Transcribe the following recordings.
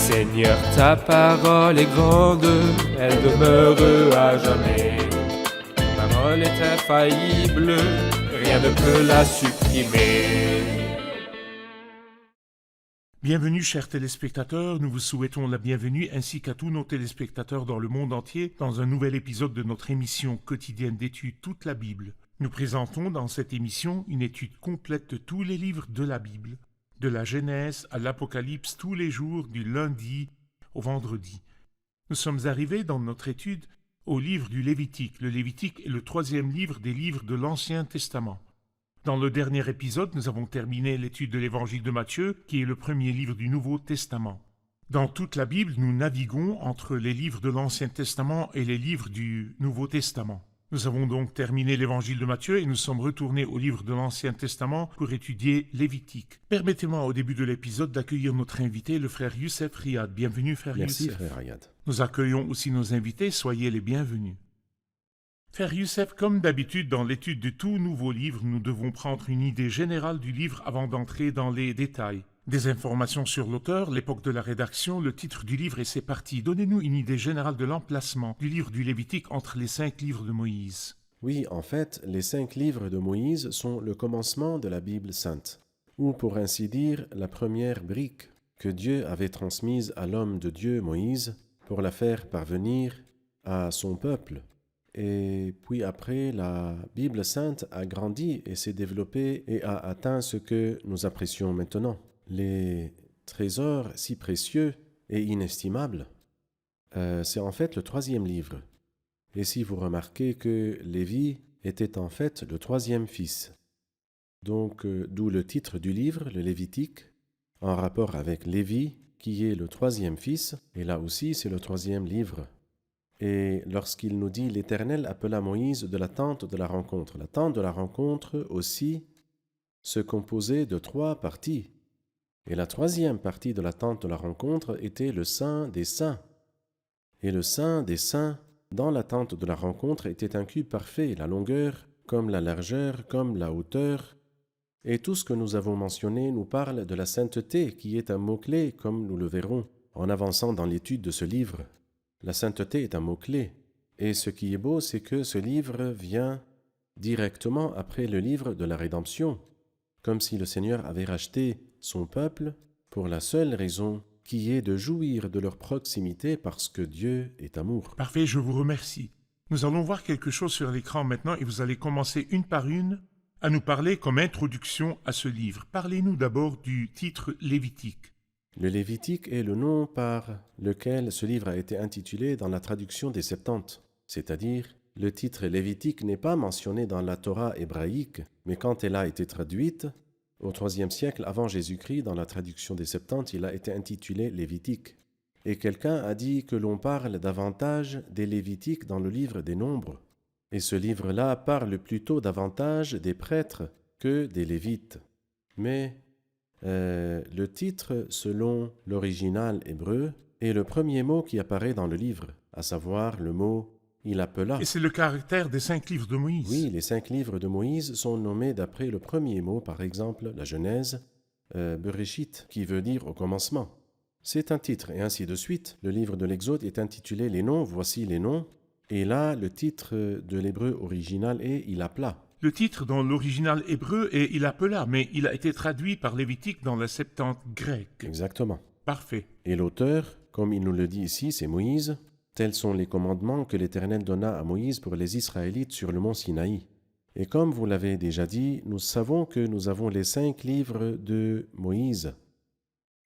Seigneur, ta parole est grande, elle demeure à jamais. Ta parole est infaillible, rien ne peut la supprimer. Bienvenue chers téléspectateurs, nous vous souhaitons la bienvenue ainsi qu'à tous nos téléspectateurs dans le monde entier dans un nouvel épisode de notre émission quotidienne d'études Toute la Bible. Nous présentons dans cette émission une étude complète de tous les livres de la Bible, de la Genèse à l'Apocalypse tous les jours du lundi au vendredi. Nous sommes arrivés dans notre étude au livre du Lévitique. Le Lévitique est le troisième livre des livres de l'Ancien Testament. Dans le dernier épisode, nous avons terminé l'étude de l'Évangile de Matthieu, qui est le premier livre du Nouveau Testament. Dans toute la Bible, nous naviguons entre les livres de l'Ancien Testament et les livres du Nouveau Testament. Nous avons donc terminé l'Évangile de Matthieu et nous sommes retournés au livre de l'Ancien Testament pour étudier Lévitique. Permettez-moi au début de l'épisode d'accueillir notre invité, le frère Youssef Riyad. Bienvenue, frère Merci, Youssef. frère Riyad. Nous accueillons aussi nos invités, soyez les bienvenus. Frère Youssef, comme d'habitude dans l'étude de tout nouveau livre, nous devons prendre une idée générale du livre avant d'entrer dans les détails. Des informations sur l'auteur, l'époque de la rédaction, le titre du livre et ses parties. Donnez-nous une idée générale de l'emplacement du livre du Lévitique entre les 5 livres de Moïse. Oui, en fait, les 5 livres de Moïse sont le commencement de la Bible sainte, ou pour ainsi dire, la première brique que Dieu avait transmise à l'homme de Dieu, Moïse, pour la faire parvenir à son peuple. Et puis après, la Bible sainte a grandi et s'est développée et a atteint ce que nous apprécions maintenant. Les trésors si précieux et inestimables, c'est en fait le troisième livre. Et si vous remarquez que Lévi était en fait le troisième fils, donc d'où le titre du livre, le Lévitique, en rapport avec Lévi, qui est le troisième fils, et là aussi c'est le troisième livre. Et lorsqu'il nous dit « L'Éternel appela Moïse de la tente de la rencontre », la tente de la rencontre aussi se composait de 3 parties. Et la troisième partie de la tente de la rencontre était le Saint des Saints. Et le Saint des Saints, dans la tente de la rencontre, était un cube parfait, la longueur comme la largeur, comme la hauteur. Et tout ce que nous avons mentionné nous parle de la sainteté, qui est un mot-clé, comme nous le verrons en avançant dans l'étude de ce livre. La sainteté est un mot-clé. Et ce qui est beau, c'est que ce livre vient directement après le livre de la rédemption, comme si le Seigneur avait racheté son peuple pour la seule raison qui est de jouir de leur proximité parce que Dieu est amour. Parfait, je vous remercie. Nous allons voir quelque chose sur l'écran maintenant et vous allez commencer une par une à nous parler comme introduction à ce livre. Parlez-nous d'abord du titre Lévitique. Le Lévitique est le nom par lequel ce livre a été intitulé dans la traduction des Septante, c'est-à-dire le titre Lévitique n'est pas mentionné dans la Torah hébraïque, mais quand elle a été traduite, au IIIe siècle avant Jésus-Christ, dans la traduction des Septante, il a été intitulé Lévitique. Et quelqu'un a dit que l'on parle davantage des Lévitiques dans le livre des Nombres. Et ce livre-là parle plutôt davantage des prêtres que des Lévites. Mais le titre, selon l'original hébreu, est le premier mot qui apparaît dans le livre, à savoir le mot « il appela ». Et c'est le caractère des 5 livres de Moïse. Oui, les 5 livres de Moïse sont nommés d'après le premier mot, par exemple la Genèse, Bereshit, qui veut dire « au commencement ». C'est un titre, et ainsi de suite. Le livre de l'Exode est intitulé « Les noms, voici les noms », et là, le titre de l'hébreu original est « il appela ». Le titre dans l'original hébreu est « il appela », mais il a été traduit par Lévitique dans la Septante grecque. Exactement. Parfait. Et l'auteur, comme il nous le dit ici, c'est Moïse. Tels sont les commandements que l'Éternel donna à Moïse pour les Israélites sur le mont Sinaï. Et comme vous l'avez déjà dit, nous savons que nous avons les 5 livres de Moïse.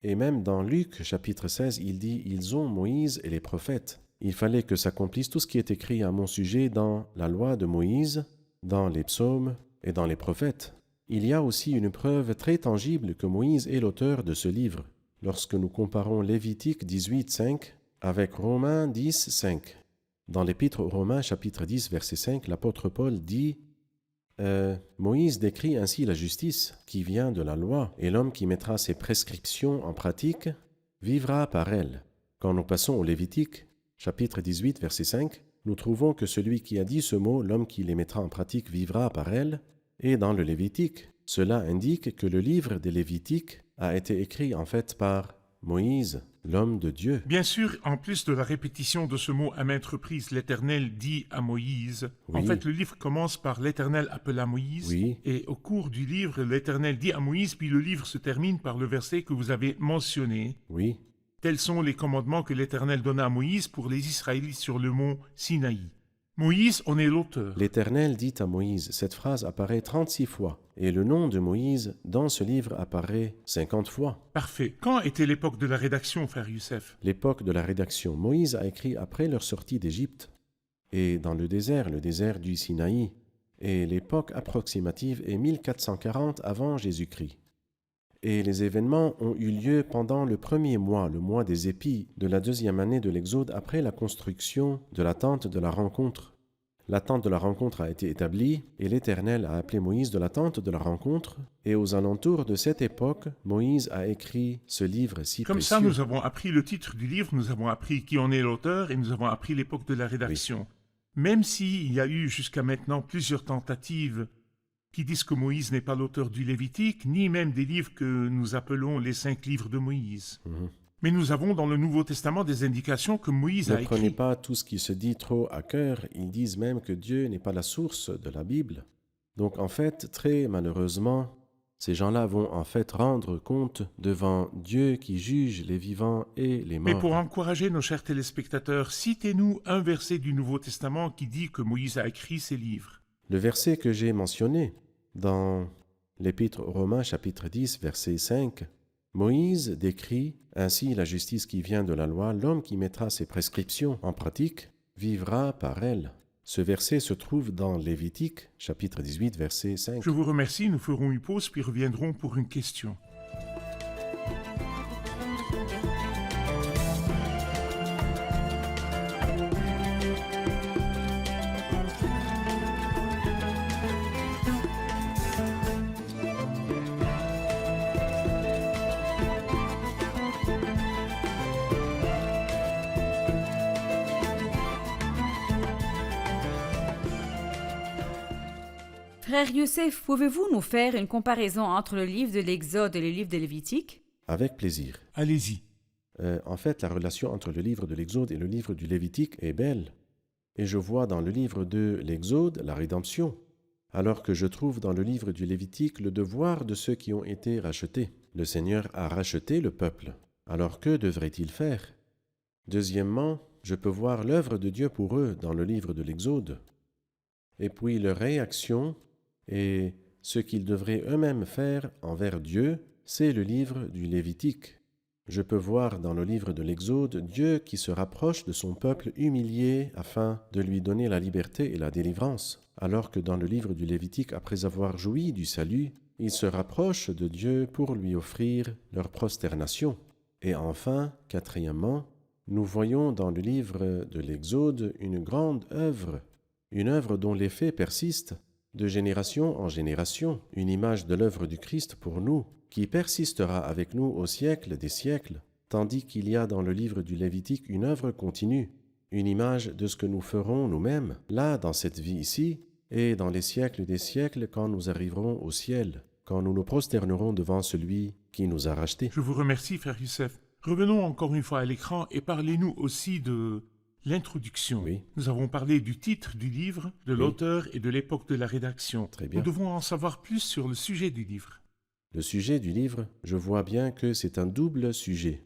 Et même dans Luc, chapitre 16, il dit « Ils ont Moïse et les prophètes ». Il fallait que s'accomplisse tout ce qui est écrit à mon sujet dans la loi de Moïse, dans les psaumes et dans les prophètes. Il y a aussi une preuve très tangible que Moïse est l'auteur de ce livre. Lorsque nous comparons Lévitique 18, 5 avec Romains 10, 5. Dans l'Épître aux Romains, chapitre 10, verset 5, l'apôtre Paul dit Moïse décrit ainsi la justice qui vient de la loi, et l'homme qui mettra ses prescriptions en pratique vivra par elles. Quand nous passons au Lévitique, chapitre 18, verset 5, nous trouvons que celui qui a dit ce mot, l'homme qui les mettra en pratique vivra par elles, et dans le Lévitique. Cela indique que le livre des Lévitiques a été écrit en fait par Moïse. l'homme de Dieu. Bien sûr, en plus de la répétition de ce mot à maintes reprises, l'Éternel dit à Moïse. En Oui. fait, le livre commence par l'Éternel appela Moïse. Oui. Et au cours du livre, l'Éternel dit à Moïse, puis le livre se termine par le verset que vous avez mentionné. Oui, Tels sont les commandements que l'Éternel donna à Moïse pour les Israélites sur le mont Sinaï. Moïse en est l'auteur. l'Éternel dit à Moïse. Cette phrase apparaît 36 fois, et le nom de Moïse dans ce livre apparaît 50 fois. Parfait. Quand était l'époque de la rédaction, frère Youssef? L'époque de la rédaction. Moïse a écrit après leur sortie d'Égypte, et dans le désert du Sinaï, et l'époque approximative est 1440 avant Jésus-Christ. Et les événements ont eu lieu pendant le premier mois, le mois des épis, de la 2e année de l'Exode après la construction de la tente de la rencontre. La tente de la rencontre a été établie et l'Éternel a appelé Moïse de la tente de la rencontre. Et aux alentours de cette époque, Moïse a écrit ce livre si Comme précieux. ça, nous avons appris le titre du livre, nous avons appris qui en est l'auteur et nous avons appris l'époque de la rédaction. Même s'il y a eu jusqu'à maintenant plusieurs tentatives qui disent que Moïse n'est pas l'auteur du Lévitique, ni même des livres que nous appelons les 5 livres de Moïse. Mais nous avons dans le Nouveau Testament des indications que Moïse Ne a prenez écrit. pas tout ce qui se dit trop à cœur. Ils disent même que Dieu n'est pas la source de la Bible. Donc en fait, très malheureusement, ces gens-là vont en fait rendre compte devant Dieu qui juge les vivants et les Mais morts. pour encourager nos chers téléspectateurs, citez-nous un verset du Nouveau Testament qui dit que Moïse a écrit ces livres. Le verset que j'ai mentionné dans l'Épître aux Romains chapitre 10 verset 5, Moïse décrit ainsi la justice qui vient de la loi, l'homme qui mettra ses prescriptions en pratique vivra par elle. Ce verset se trouve dans Lévitique chapitre 18 verset 5. Je vous remercie, nous ferons une pause puis reviendrons pour une question. Frère Youssef, pouvez-vous nous faire une comparaison entre le livre de l'Exode et le livre de Lévitique? Avec plaisir. Allez-y. En fait, la relation entre le livre de l'Exode et le livre du Lévitique est belle. Et je vois dans le livre de l'Exode la rédemption, alors que je trouve dans le livre du Lévitique le devoir de ceux qui ont été rachetés. Le Seigneur a racheté le peuple. Alors que devrait-il faire? Deuxièmement, je peux voir l'œuvre de Dieu pour eux dans le livre de l'Exode. Et puis leur réaction et ce qu'ils devraient eux-mêmes faire envers Dieu, c'est le livre du Lévitique. Je peux voir dans le livre de l'Exode Dieu qui se rapproche de son peuple humilié afin de lui donner la liberté et la délivrance, alors que dans le livre du Lévitique, après avoir joui du salut, ils se rapprochent de Dieu pour lui offrir leur prosternation. Et enfin, quatrièmement, nous voyons dans le livre de l'Exode une grande œuvre, une œuvre dont l'effet persiste de génération en génération, une image de l'œuvre du Christ pour nous, qui persistera avec nous au siècle des siècles, tandis qu'il y a dans le livre du Lévitique une œuvre continue, une image de ce que nous ferons nous-mêmes, là, dans cette vie ici, et dans les siècles des siècles, quand nous arriverons au ciel, quand nous nous prosternerons devant celui qui nous a rachetés. Je vous remercie, frère Youssef. Revenons encore une fois à l'écran et parlez-nous aussi de l'introduction. Oui. Nous avons parlé du titre du livre, de l'auteur et de l'époque de la rédaction. Très bien. Nous devons en savoir plus sur le sujet du livre. Le sujet du livre, je vois bien que c'est un double sujet,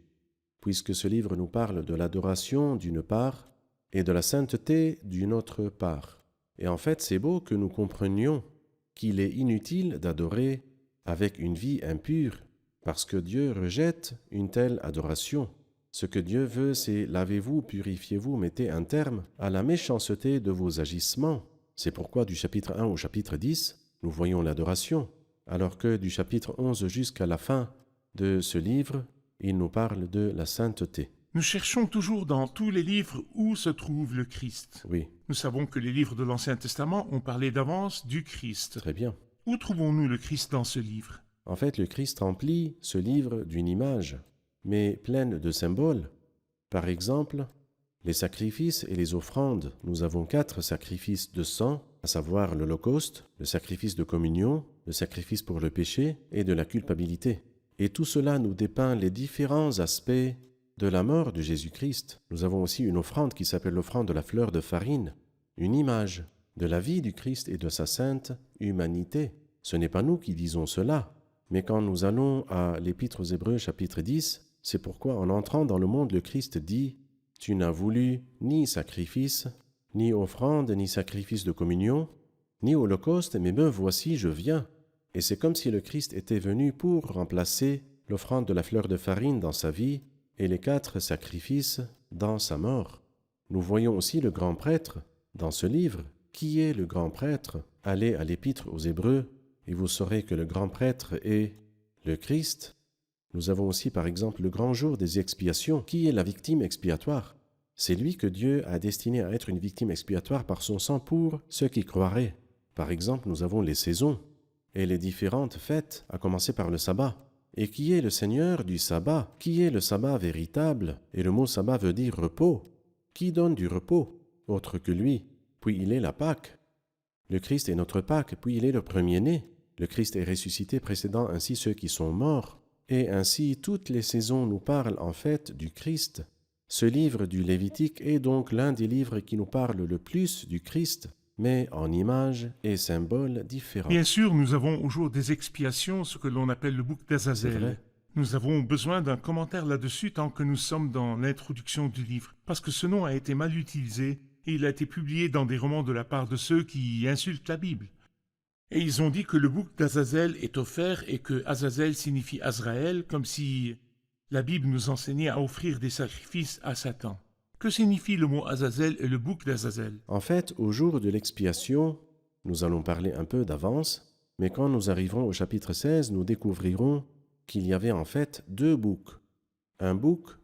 puisque ce livre nous parle de l'adoration d'une part et de la sainteté d'une autre part. Et en fait, c'est beau que nous comprenions qu'il est inutile d'adorer avec une vie impure, parce que Dieu rejette une telle adoration. Ce que Dieu veut, c'est « lavez-vous, purifiez-vous, mettez un terme à la méchanceté de vos agissements ». C'est pourquoi du chapitre 1 au chapitre 10, nous voyons l'adoration, alors que du chapitre 11 jusqu'à la fin de ce livre, il nous parle de la sainteté. Nous cherchons toujours dans tous les livres où se trouve le Christ. Oui, Nous savons que les livres de l'Ancien Testament ont parlé d'avance du Christ. très bien. Où trouvons-nous le Christ dans ce livre? En fait, le Christ remplit ce livre d'une image, mais pleine de symboles. Par exemple, les sacrifices et les offrandes. Nous avons 4 sacrifices de sang, à savoir l'Holocauste, le sacrifice de communion, le sacrifice pour le péché et de la culpabilité. Et tout cela nous dépeint les différents aspects de la mort de Jésus-Christ. Nous avons aussi une offrande qui s'appelle l'offrande de la fleur de farine, une image de la vie du Christ et de sa sainte humanité. Ce n'est pas nous qui disons cela, mais quand nous allons à l'Épître aux Hébreux chapitre 10, c'est pourquoi en entrant dans le monde, le Christ dit « Tu n'as voulu ni sacrifice, ni offrande, ni sacrifice de communion, ni holocauste, mais me voici, je viens. » Et c'est comme si le Christ était venu pour remplacer l'offrande de la fleur de farine dans sa vie et les 4 sacrifices dans sa mort. Nous voyons aussi le grand prêtre dans ce livre. Qui est le grand prêtre? Allez à l'Épître aux Hébreux et vous saurez que le grand prêtre est le Christ. Nous avons aussi par exemple le grand jour des expiations. Qui est la victime expiatoire? C'est lui que Dieu a destiné à être une victime expiatoire par son sang pour ceux qui croiraient. Par exemple, nous avons les saisons et les différentes fêtes, à commencer par le sabbat. Et qui est le Seigneur du sabbat? Qui est le sabbat véritable? Et le mot sabbat veut dire repos. Qui donne du repos? Autre que lui. Puis il est la Pâque. Le Christ est notre Pâque, puis il est le premier-né. Le Christ est ressuscité précédant ainsi ceux qui sont morts. Et ainsi toutes les saisons nous parlent en fait du Christ. Ce livre du Lévitique est donc l'un des livres qui nous parle le plus du Christ, mais en images et symboles différents. Bien sûr, nous avons au jour des expiations ce que l'on appelle le bouc C'est d'Azazel. vrai. Nous avons besoin d'un commentaire là-dessus tant que nous sommes dans l'introduction du livre, parce que ce nom a été mal utilisé et il a été publié dans des romans de la part de ceux qui insultent la Bible. Et ils ont dit que le bouc d'Azazel est offert et que Azazel signifie Azraël, comme si la Bible nous enseignait à offrir des sacrifices à Satan. Que signifie le mot Azazel et le bouc d'Azazel? En fait, au jour de l'expiation, nous allons parler un peu d'avance, mais quand nous arriverons au chapitre 16, nous découvrirons qu'il y avait en fait 2 boucs. Un bouc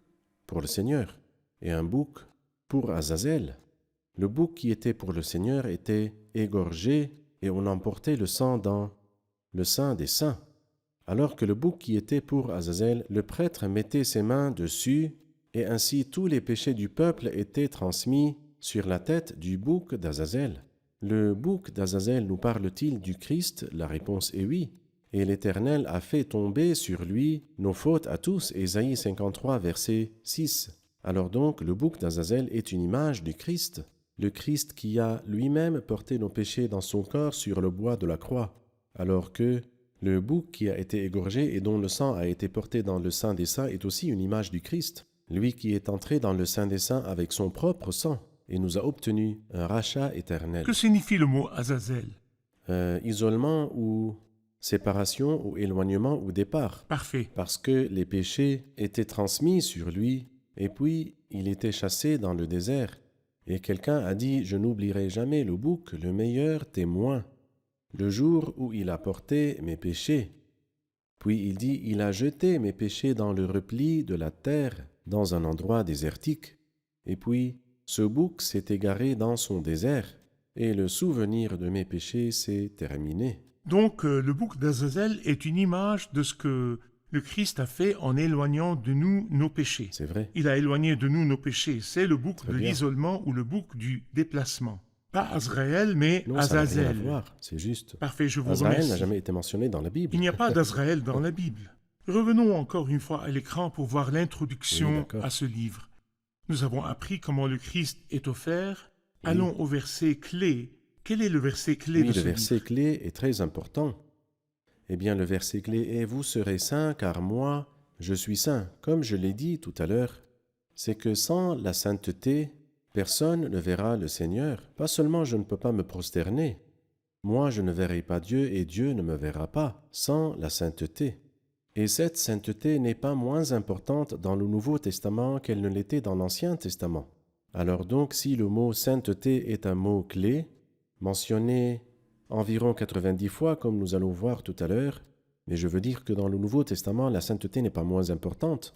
pour le Seigneur et un bouc pour Azazel. Le bouc qui était pour le Seigneur était égorgé et on emportait le sang dans le Saint des Saints. Alors que le bouc qui était pour Azazel, le prêtre mettait ses mains dessus et ainsi tous les péchés du peuple étaient transmis sur la tête du bouc d'Azazel. Le bouc d'Azazel nous parle-t-il du Christ? La réponse est oui. Et l'Éternel a fait tomber sur lui nos fautes à tous. Ésaïe 53, verset 6. Alors donc, le bouc d'Azazel est une image du Christ. Le Christ qui a lui-même porté nos péchés dans son corps sur le bois de la croix. Alors que le bouc qui a été égorgé et dont le sang a été porté dans le Saint des Saints est aussi une image du Christ. Lui qui est entré dans le Saint des Saints avec son propre sang et nous a obtenu un rachat éternel. Que signifie le mot Azazel? Isolement ou séparation ou éloignement ou départ. Parfait. Parce que les péchés étaient transmis sur lui et puis il était chassé dans le désert. Et quelqu'un a dit « Je n'oublierai jamais le bouc, le meilleur témoin, le jour où il a porté mes péchés. » Puis il dit « Il a jeté mes péchés dans le repli de la terre, dans un endroit désertique. » Et puis ce bouc s'est égaré dans son désert, et le souvenir de mes péchés s'est terminé. Donc, le bouc d'Azazel est une image de ce que le Christ a fait en éloignant de nous nos péchés. C'est vrai. Il a éloigné de nous nos péchés. C'est le bouc Très de bien. l'isolement ou le bouc du déplacement. Pas Azraël, mais Non, ça n'a rien à Azazel. voir, c'est juste. Parfait, je vous Azraël remercie. n'a jamais été mentionné dans la Bible. Il n'y a pas d'Azraël dans la Bible. Revenons encore une fois à l'écran pour voir Oui, l'introduction d'accord. à ce livre. Nous avons appris comment le Christ est offert. Oui. Allons au verset clé. Quel est le verset clé Oui, de le ce verset livre? clé est très important. Eh bien, le verset clé est « Vous serez saints, car moi, je suis saint ». Comme je l'ai dit tout à l'heure, c'est que sans la sainteté, personne ne verra le Seigneur. Pas seulement je ne peux pas me prosterner, moi je ne verrai pas Dieu et Dieu ne me verra pas sans la sainteté. Et cette sainteté n'est pas moins importante dans le Nouveau Testament qu'elle ne l'était dans l'Ancien Testament. Alors donc, si le mot sainteté est un mot clé, mentionné environ 90 fois, comme nous allons voir tout à l'heure, mais je veux dire que dans le Nouveau Testament, la sainteté n'est pas moins importante.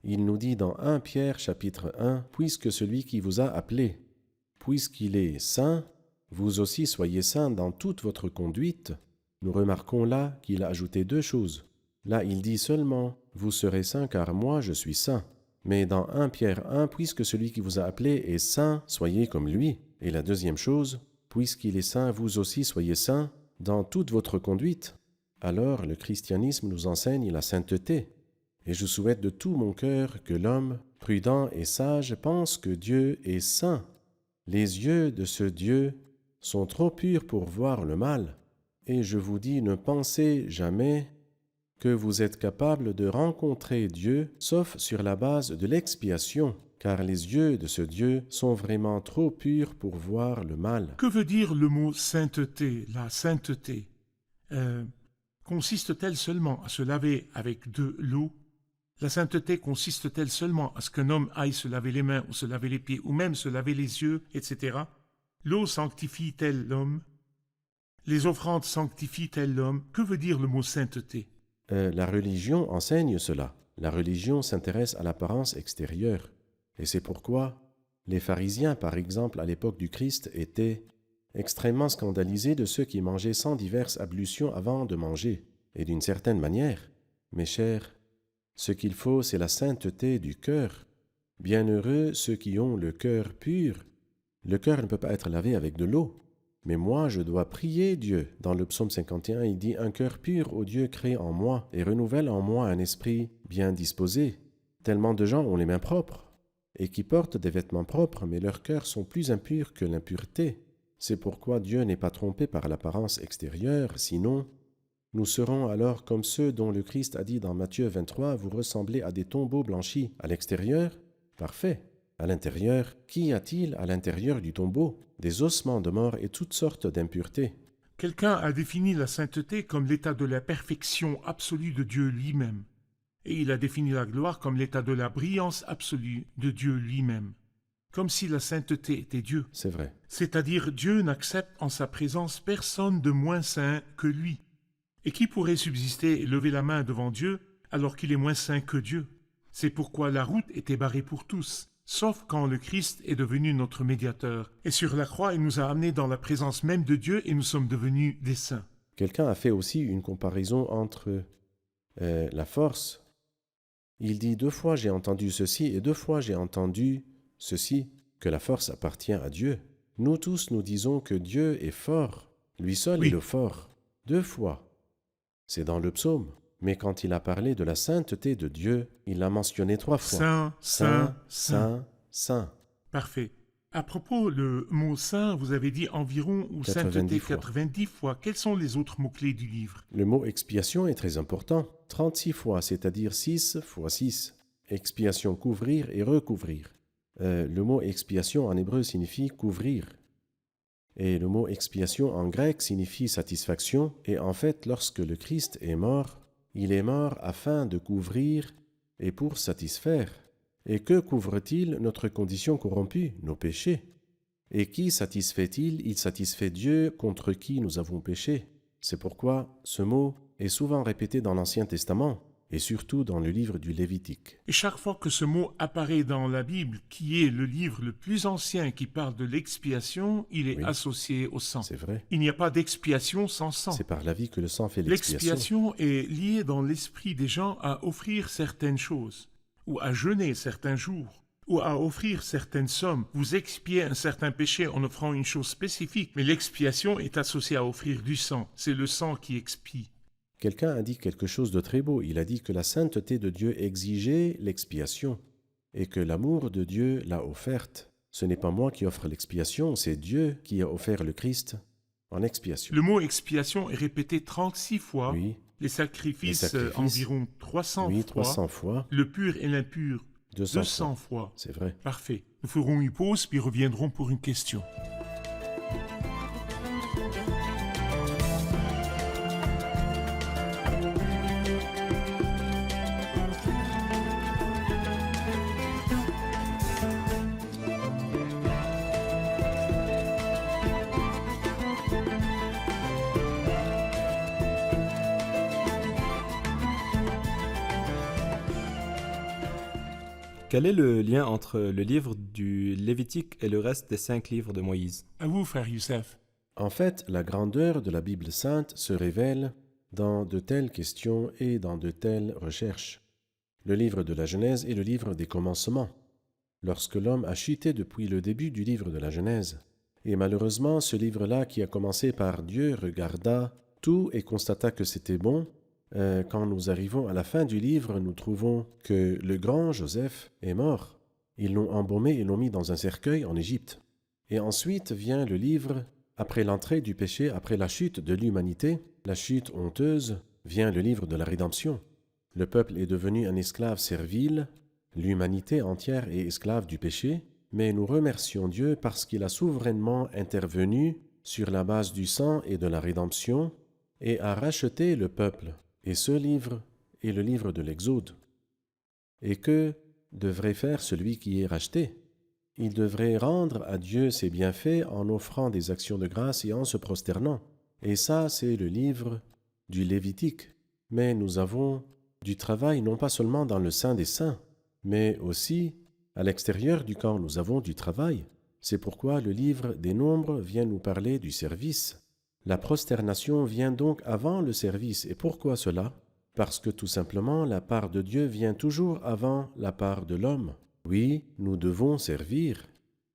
Il nous dit dans 1 Pierre chapitre 1, « Puisque celui qui vous a appelé, puisqu'il est saint, vous aussi soyez saints dans toute votre conduite. » Nous remarquons là qu'il a ajouté 2 choses. Là, il dit seulement « Vous serez saints car moi je suis saint ». Mais dans 1 Pierre 1, « Puisque celui qui vous a appelé est saint, soyez comme lui. » Et la deuxième chose, « Puisqu'il est saint, vous aussi soyez saints dans toute votre conduite. » Alors, le christianisme nous enseigne la sainteté. Et je souhaite de tout mon cœur que l'homme, prudent et sage, pense que Dieu est saint. Les yeux de ce Dieu sont trop purs pour voir le mal. Et je vous dis, ne pensez jamais que vous êtes capable de rencontrer Dieu, sauf sur la base de l'expiation, car les yeux de ce Dieu sont vraiment trop purs pour voir le mal. Que veut dire le mot sainteté, la sainteté? Consiste-t-elle seulement à se laver avec de l'eau? La sainteté consiste-t-elle seulement à ce qu'un homme aille se laver les mains ou se laver les pieds ou même se laver les yeux, etc. L'eau sanctifie-t-elle l'homme? Les offrandes sanctifient-elles l'homme? Que veut dire le mot sainteté? La religion enseigne cela. La religion s'intéresse à l'apparence extérieure. Et c'est pourquoi les pharisiens, par exemple, à l'époque du Christ, étaient extrêmement scandalisés de ceux qui mangeaient sans diverses ablutions avant de manger. Et d'une certaine manière, mes chers, ce qu'il faut, c'est la sainteté du cœur. Bienheureux ceux qui ont le cœur pur. Le cœur ne peut pas être lavé avec de l'eau. Mais moi, je dois prier Dieu. Dans le psaume 51, il dit « Un cœur pur, ô Dieu, crée en moi et renouvelle en moi un esprit bien disposé. » Tellement de gens ont les mains propres et qui portent des vêtements propres, mais leurs cœurs sont plus impurs que l'impureté. C'est pourquoi Dieu n'est pas trompé par l'apparence extérieure, sinon nous serons alors comme ceux dont le Christ a dit dans Matthieu 23 « Vous ressemblez à des tombeaux blanchis. » À l'extérieur, parfait. À l'intérieur, qu'y a-t-il à l'intérieur du tombeau? Des ossements de mort et toutes sortes d'impuretés. Quelqu'un a défini la sainteté comme l'état de la perfection absolue de Dieu lui-même. Et il a défini la gloire comme l'état de la brillance absolue de Dieu lui-même. Comme si la sainteté était Dieu. C'est vrai. C'est-à-dire Dieu n'accepte en sa présence personne de moins saint que lui. Et qui pourrait subsister et lever la main devant Dieu alors qu'il est moins saint que Dieu? C'est pourquoi la route était barrée pour tous. Sauf quand le Christ est devenu notre médiateur. Et sur la croix, il nous a amenés dans la présence même de Dieu et nous sommes devenus des saints. Quelqu'un a fait aussi une comparaison entre la force. Il dit 2 fois j'ai entendu ceci et 2 fois j'ai entendu ceci, que la force appartient à Dieu. Nous tous nous disons que Dieu est fort. Lui seul est le fort. 2 fois. C'est dans le psaume. Mais quand il a parlé de la sainteté de Dieu, il l'a mentionné 3 fois. Saint, saint, saint, saint. Parfait. À propos, le mot saint, vous avez dit environ ou 90 sainteté fois. 90 fois. Quels sont les autres mots-clés du livre? Le mot expiation est très important. 36 fois, c'est-à-dire 6 fois 6. Expiation, couvrir et recouvrir. Le mot expiation en hébreu signifie couvrir. Et le mot expiation en grec signifie satisfaction. Et en fait, lorsque le Christ est mort, il est mort afin de couvrir et pour satisfaire. Et que couvre-t-il? Notre condition corrompue, nos péchés. Et qui satisfait-il? Il satisfait Dieu contre qui nous avons péché. C'est pourquoi ce mot est souvent répété dans l'Ancien Testament et surtout dans le livre du Lévitique. Et chaque fois que ce mot apparaît dans la Bible, qui est le livre le plus ancien qui parle de l'expiation, il est associé au sang. C'est vrai. Il n'y a pas d'expiation sans sang. C'est par la vie que le sang fait l'expiation. L'expiation est liée dans l'esprit des gens à offrir certaines choses, ou à jeûner certains jours, ou à offrir certaines sommes. Vous expiez un certain péché en offrant une chose spécifique, mais l'expiation est associée à offrir du sang. C'est le sang qui expie. Quelqu'un a dit quelque chose de très beau. Il a dit que la sainteté de Dieu exigeait l'expiation et que l'amour de Dieu l'a offerte. Ce n'est pas moi qui offre l'expiation, c'est Dieu qui a offert le Christ en expiation. Le mot expiation est répété 36 fois. Oui. Les sacrifices environ 300 Oui, fois. 300 fois. Le pur et l'impur 200 fois. C'est vrai. Parfait. Nous ferons une pause puis reviendrons pour une question. Quel est le lien entre le livre du Lévitique et le reste des 5 livres de Moïse? À vous, frère Youssef. En fait, la grandeur de la Bible sainte se révèle dans de telles questions et dans de telles recherches. Le livre de la Genèse est le livre des commencements, lorsque l'homme a chuté depuis le début du livre de la Genèse. Et malheureusement, ce livre-là qui a commencé par Dieu regarda tout et constata que c'était bon, quand nous arrivons à la fin du livre, nous trouvons que le grand Joseph est mort. Ils l'ont embaumé et l'ont mis dans un cercueil en Égypte. Et ensuite vient le livre, après l'entrée du péché, après la chute de l'humanité, la chute honteuse, vient le livre de la rédemption. Le peuple est devenu un esclave servile, l'humanité entière est esclave du péché, mais nous remercions Dieu parce qu'il a souverainement intervenu sur la base du sang et de la rédemption et a racheté le peuple. Et ce livre est le livre de l'Exode. Et que devrait faire celui qui est racheté? Il devrait rendre à Dieu ses bienfaits en offrant des actions de grâce et en se prosternant. Et ça, c'est le livre du Lévitique. Mais nous avons du travail non pas seulement dans le Saint des Saints, mais aussi à l'extérieur du camp, nous avons du travail. C'est pourquoi le livre des Nombres vient nous parler du service. La prosternation vient donc avant le service. Et pourquoi cela? Parce que tout simplement, la part de Dieu vient toujours avant la part de l'homme. Oui, nous devons servir.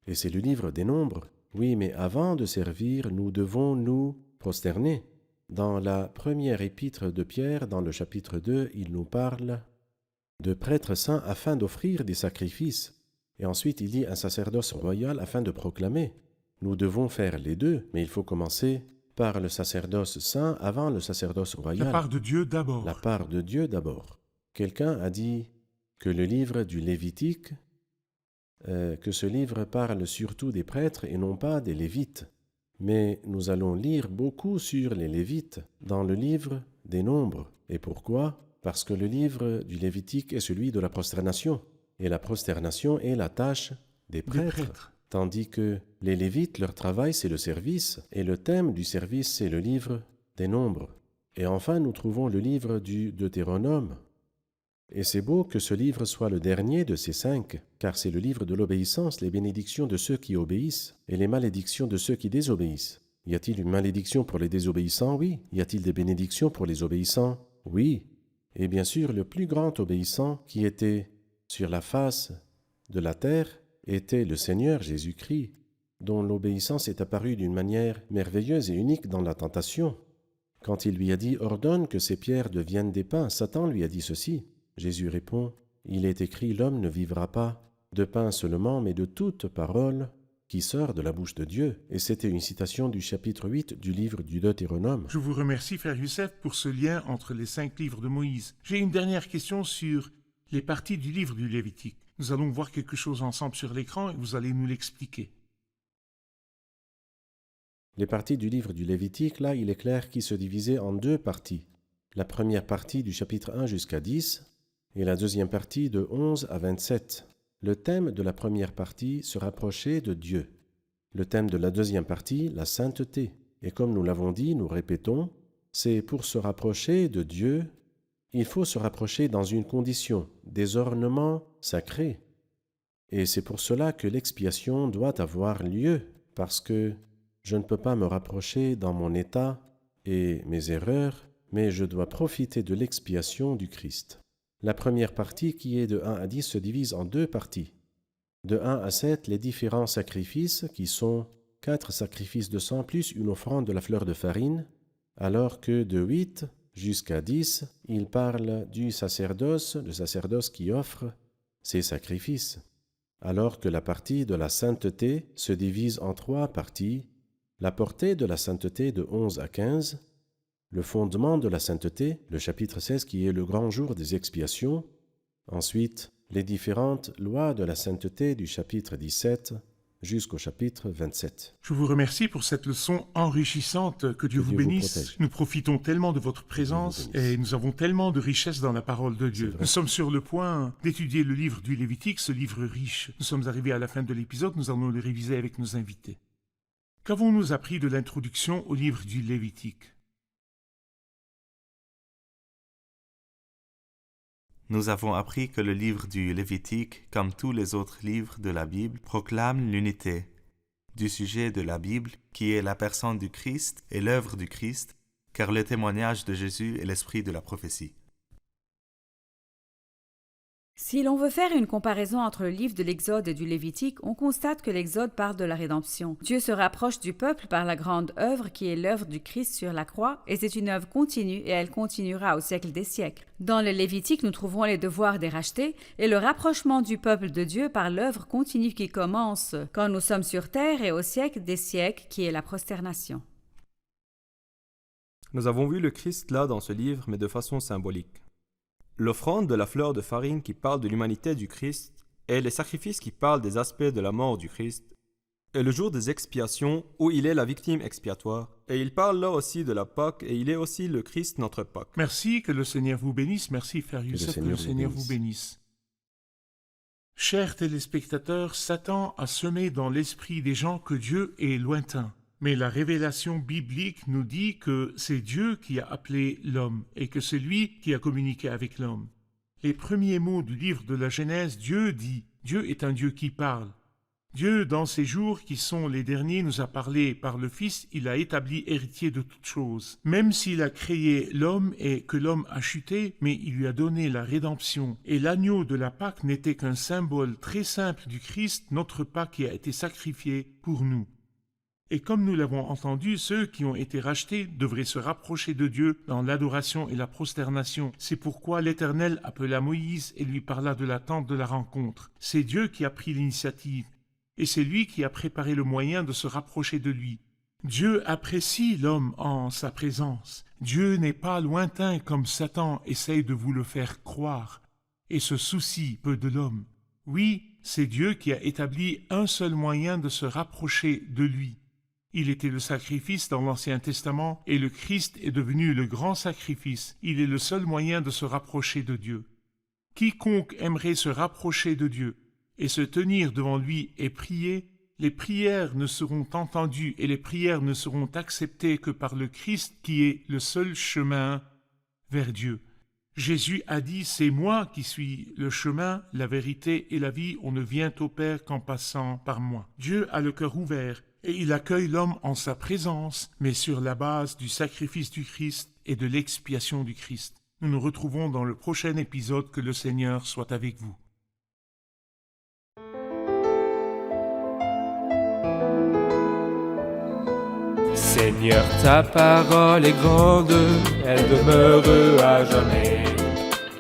Et c'est le livre des Nombres. Oui, mais avant de servir, nous devons nous prosterner. Dans la première épître de Pierre, dans le chapitre 2, il nous parle de prêtres saints afin d'offrir des sacrifices. Et ensuite, il dit un sacerdoce royal afin de proclamer. Nous devons faire les deux, mais il faut commencer par le sacerdoce saint avant le sacerdoce royal. La part de Dieu d'abord. La part de Dieu d'abord. Quelqu'un a dit que le livre du Lévitique, que ce livre parle surtout des prêtres et non pas des Lévites. Mais nous allons lire beaucoup sur les Lévites dans le livre des Nombres. Et pourquoi? Parce que le livre du Lévitique est celui de la prosternation. Et la prosternation est la tâche des prêtres. Tandis que les Lévites, leur travail, c'est le service. Et le thème du service, c'est le livre des Nombres. Et enfin, nous trouvons le livre du Deutéronome. Et c'est beau que ce livre soit le dernier de ces 5, car c'est le livre de l'obéissance, les bénédictions de ceux qui obéissent et les malédictions de ceux qui désobéissent. Y a-t-il une malédiction pour les désobéissants? Oui. Y a-t-il des bénédictions pour les obéissants? Oui. Et bien sûr, le plus grand obéissant qui était sur la face de la terre était le Seigneur Jésus-Christ, dont l'obéissance est apparue d'une manière merveilleuse et unique dans la tentation. Quand il lui a dit « Ordonne que ces pierres deviennent des pains », Satan lui a dit ceci. Jésus répond, « Il est écrit, l'homme ne vivra pas de pain seulement, mais de toute parole qui sort de la bouche de Dieu. » Et c'était une citation du chapitre 8 du livre du Deutéronome. Je vous remercie, Frère Youssef, pour ce lien entre les 5 livres de Moïse. J'ai une dernière question sur les parties du livre du Lévitique. Nous allons voir quelque chose ensemble sur l'écran et vous allez nous l'expliquer. Les parties du livre du Lévitique, là, il est clair qu'ils se divisaient en 2 parties. La première partie du chapitre 1 jusqu'à 10 et la deuxième partie de 11 à 27. Le thème de la première partie se rapprochait de Dieu. Le thème de la deuxième partie, la sainteté. Et comme nous l'avons dit, nous répétons, c'est pour se rapprocher de Dieu, il faut se rapprocher dans une condition, des ornements sacrés. Et c'est pour cela que l'expiation doit avoir lieu, parce que je ne peux pas me rapprocher dans mon état et mes erreurs, mais je dois profiter de l'expiation du Christ. La première partie, qui est de 1 à 10, se divise en 2 parties. De 1 à 7, les différents sacrifices, qui sont 4 sacrifices de sang plus une offrande de la fleur de farine, alors que de 8 jusqu'à 10, il parle du sacerdoce, le sacerdoce qui offre ses sacrifices. Alors que la partie de la sainteté se divise en 3 parties, la portée de la sainteté de 11 à 15, le fondement de la sainteté, le chapitre 16 qui est le grand jour des expiations, ensuite les différentes lois de la sainteté du chapitre 17 jusqu'au chapitre 27. Je vous remercie pour cette leçon enrichissante. Que Dieu vous bénisse. protège. Nous profitons tellement de votre présence et nous avons tellement de richesse dans la parole de Dieu. vrai. Nous sommes sur le point d'étudier le livre du Lévitique, ce livre riche. Nous sommes arrivés à la fin de l'épisode, nous allons le réviser avec nos invités. Qu'avons-nous appris de l'introduction au livre du Lévitique? Nous avons appris que le livre du Lévitique, comme tous les autres livres de la Bible, proclame l'unité du sujet de la Bible, qui est la personne du Christ et l'œuvre du Christ, car le témoignage de Jésus est l'esprit de la prophétie. Si l'on veut faire une comparaison entre le livre de l'Exode et du Lévitique, on constate que l'Exode parle de la rédemption. Dieu se rapproche du peuple par la grande œuvre qui est l'œuvre du Christ sur la croix, et c'est une œuvre continue et elle continuera au siècle des siècles. Dans le Lévitique, nous trouvons les devoirs des rachetés et le rapprochement du peuple de Dieu par l'œuvre continue qui commence quand nous sommes sur terre et au siècle des siècles qui est la prosternation. Nous avons vu le Christ là dans ce livre, mais de façon symbolique. L'offrande de la fleur de farine qui parle de l'humanité du Christ et les sacrifices qui parlent des aspects de la mort du Christ et le jour des expiations où il est la victime expiatoire. Et il parle là aussi de la Pâque et il est aussi le Christ notre Pâque. Merci, que le Seigneur vous bénisse. Merci, Frère Youssef, que le Seigneur vous bénisse. Chers téléspectateurs, Satan a semé dans l'esprit des gens que Dieu est lointain. Mais la révélation biblique nous dit que c'est Dieu qui a appelé l'homme et que c'est lui qui a communiqué avec l'homme. Les premiers mots du livre de la Genèse, Dieu dit, Dieu est un Dieu qui parle. Dieu, dans ces jours qui sont les derniers, nous a parlé par le Fils, il a établi héritier de toutes choses. Même s'il a créé l'homme et que l'homme a chuté, mais il lui a donné la rédemption. Et l'agneau de la Pâque n'était qu'un symbole très simple du Christ, notre Pâque qui a été sacrifié pour nous. Et comme nous l'avons entendu, ceux qui ont été rachetés devraient se rapprocher de Dieu dans l'adoration et la prosternation. C'est pourquoi l'Éternel appela Moïse et lui parla de la tente de la rencontre. C'est Dieu qui a pris l'initiative, et c'est lui qui a préparé le moyen de se rapprocher de lui. Dieu apprécie l'homme en sa présence. Dieu n'est pas lointain comme Satan essaye de vous le faire croire, et se soucie peu de l'homme. Oui, c'est Dieu qui a établi un seul moyen de se rapprocher de lui. Il était le sacrifice dans l'Ancien Testament et le Christ est devenu le grand sacrifice. Il est le seul moyen de se rapprocher de Dieu. Quiconque aimerait se rapprocher de Dieu et se tenir devant lui et prier, les prières ne seront entendues et les prières ne seront acceptées que par le Christ qui est le seul chemin vers Dieu. Jésus a dit « C'est moi qui suis le chemin, la vérité et la vie. On ne vient au Père qu'en passant par moi. » Dieu a le cœur ouvert et il accueille l'homme en sa présence, mais sur la base du sacrifice du Christ et de l'expiation du Christ. Nous nous retrouvons dans le prochain épisode. Que le Seigneur soit avec vous. Seigneur, ta parole est grande, elle demeure à jamais.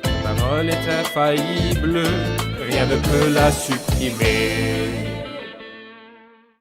Ta parole est infaillible, rien ne peut la supprimer.